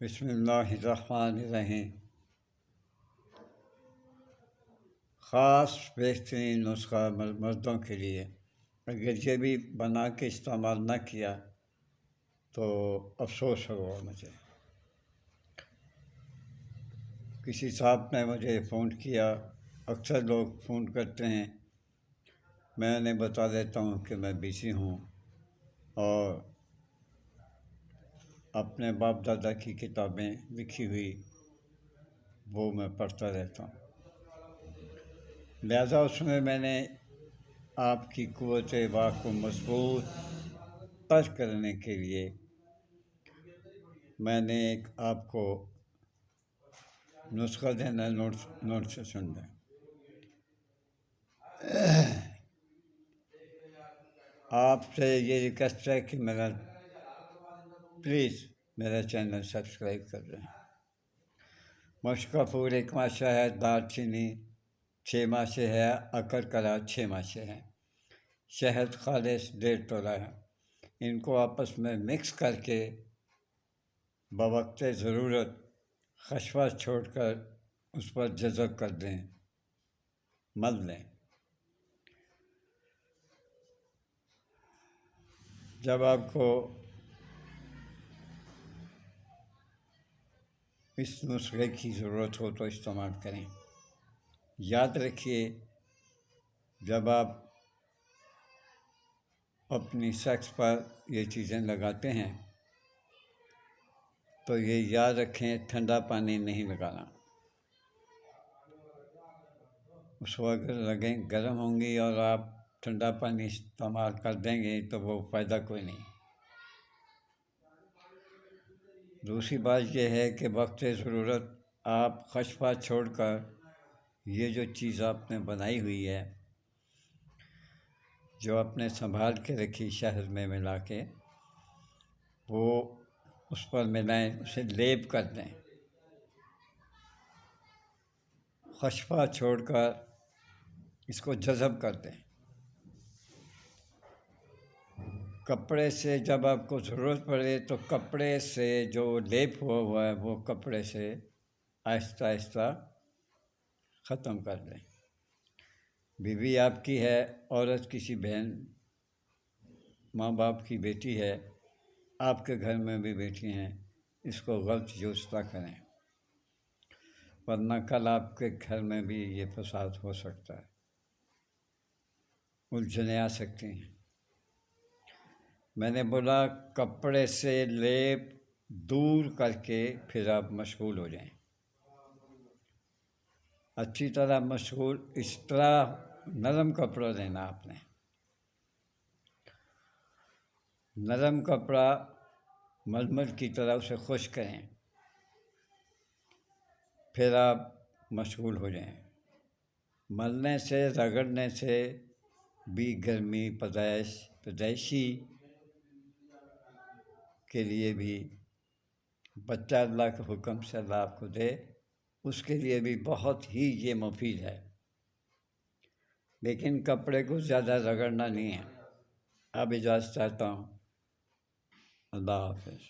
بسم اللہ الرحمن الرحیم۔ خاص بہترین نسخہ مردوں کے لیے، اگر یہ بھی بنا کے استعمال نہ کیا تو افسوس ہوگا مجھے۔ کسی صاحب نے مجھے فون کیا، اکثر لوگ فون کرتے ہیں، میں انہیں بتا دیتا ہوں کہ میں بزی ہوں اور اپنے باپ دادا کی کتابیں لکھی ہوئی وہ میں پڑھتا رہتا ہوں، لہذا اس میں نے آپ کی قوت واک کو مضبوط تر کرنے کے لیے میں نے ایک آپ کو نسخہ دینا، نوٹ سے سن لیں۔ آپ سے یہ ریکویسٹ ہے کہ پلیز میرا چینل سبسکرائب کر لیں۔ مشق پور 1 ماشا ہے، دار چینی 6 ماشے ہے، اکرکلا 6 ماشے ہیں، شہد خالص 1.5 تولہ ہے۔ ان کو آپس میں مکس کر کے بوقت ضرورت خشخاش چھوڑ کر اس پر جذب کر دیں، مل لیں۔ جب آپ کو اس نسخے کی ضرورت ہو تو استعمال کریں۔ یاد رکھیے، جب آپ اپنی سیکس پر یہ چیزیں لگاتے ہیں تو یہ یاد رکھیں، ٹھنڈا پانی نہیں لگانا۔ اس وقت لگیں گرم ہوں گی اور آپ ٹھنڈا پانی استعمال کر دیں گے تو وہ فائدہ کوئی نہیں۔ دوسری بات یہ ہے کہ وقت ضرورت آپ خشخاش چھوڑ کر یہ جو چیز آپ نے بنائی ہوئی ہے، جو آپ نے سنبھال کے رکھی شہد میں ملا کے، وہ اس پر ملائیں، اسے لیپ کر دیں، خشخاش چھوڑ کر اس کو جذب کر دیں۔ کپڑے سے جب آپ کو ضرورت پڑے تو کپڑے سے جو لیپ ہوا ہے وہ کپڑے سے آہستہ آہستہ ختم کر دیں۔ بیوی آپ کی ہے، عورت کسی بہن ماں باپ کی بیٹی ہے، آپ کے گھر میں بھی بیٹی ہیں، اس کو غلط یوز نہ کریں، ورنہ کل آپ کے گھر میں بھی یہ فساد ہو سکتا ہے، الجھنیں آ سکتی ہیں۔ میں نے بولا کپڑے سے لیپ دور کر کے پھر آپ مشغول ہو جائیں، اچھی طرح مشغول، اس طرح نرم کپڑا لینا آپ نے، نرم کپڑا ململ کی طرح اسے خشک کریں، پھر آپ مشغول ہو جائیں۔ ملنے سے، رگڑنے سے بھی گرمی، پیدائشی کے لیے بھی بچہ اللہ کے حکم سے اللہ آپ کو دے، اس کے لیے بھی بہت ہی یہ مفید ہے، لیکن کپڑے کو زیادہ رگڑنا نہیں ہے۔ اب اجازت چاہتا ہوں، اللہ حافظ۔